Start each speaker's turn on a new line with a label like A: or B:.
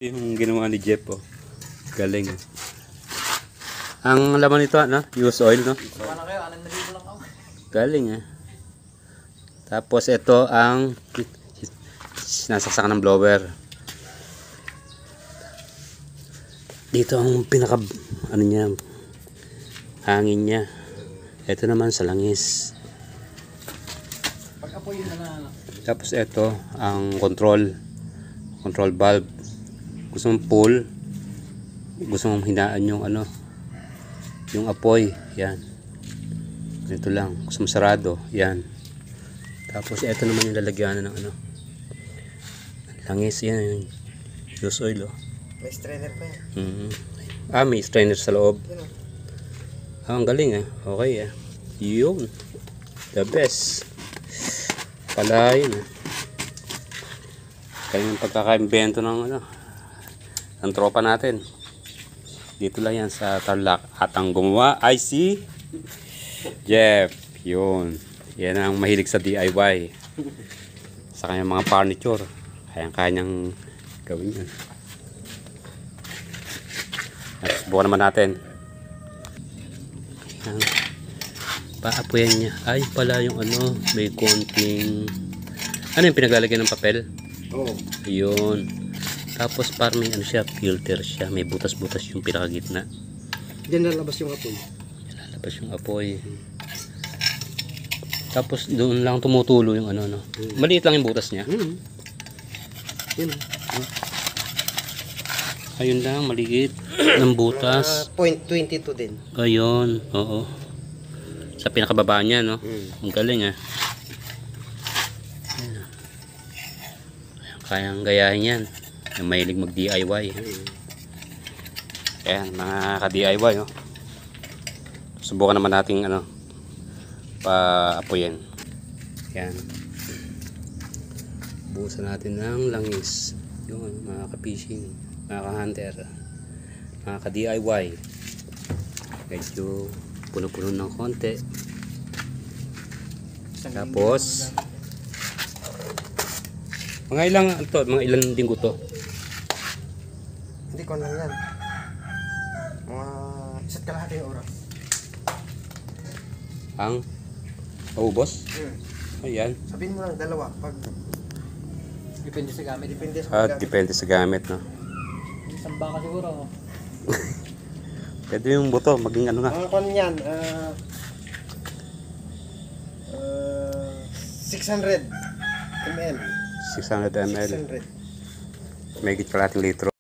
A: Yung ginawa ni Jeff, oh. Galing. Ang laman nito, ano? Use oil, no? Galing, eh. Tapos ito ang sinasaksakan ng blower. Dito ang pinaka ano niya, hangin niya. Ito naman sa langis. Tapos ito ang control valve. Gusto mong pull, gusto mong hinaan yung ano, yung apoy, yan. Ito lang. Gusto mong sarado, yan. Tapos ito naman yung lalagyan ng ano, langis, yan, yung use oil, oh.
B: May strainer pa yan.
A: May strainer sa loob. Ang galing, eh. Okay, eh. Yun. The best. Pala yun, eh. Kaya yung pagkakaimbento ng ano, ng tropa natin. Dito lang yan sa Tarlac. At ang gumawa ay si Jeff. Yun. Yan ang mahilig sa DIY. Sa kanyang mga furniture. Kayang-kanyang gawin yan. Subukan naman natin. Ayan. Paapuyan niya. Ay pala yung ano, may konting ano yung pinaglalagyan ng papel?
B: Oo.
A: Yun. Tapos parang may ano siya, filter siya. May butas-butas yung pinakagitna.
B: Diyan lalabas yung apoy.
A: Lalabas yung apoy. Tapos doon lang tumutulo yung ano, no. Maliit lang yung butas niya.
B: Yun.
A: Ayun lang, maliit ng butas.
B: 0.22 din.
A: Ayun, oo. Sa pinakababa niya, no. Ang galing, ah. Ayan. Kayang gayahin yan. Yung mahilig mag DIY. Ayan, mga ka-DIY, oh. Subukan naman nating ano, pa-apoyin. Ayan. Buhusan natin ng langis. Yung ano, mga ka-fishing, mga ka-hunter, mga ka-DIY. Medyo puno-puno ng konti. Tapos mga ilang ito, mga ilang linggo to.
B: Hindi ko lang yan. Mga isa't kalahati yung oras.
A: Ang maubos? Ayan.
B: Sabihin mo lang dalawa. Pag depende sa gamit. Depende sa gamit.
A: Depende sa gamit, no?
B: Isang baka siguro.
A: Pwede yung buto, maging ano na.
B: Mga kon yan, 600 ml.
A: 600 ml.
B: 600.
A: May git kalating litro.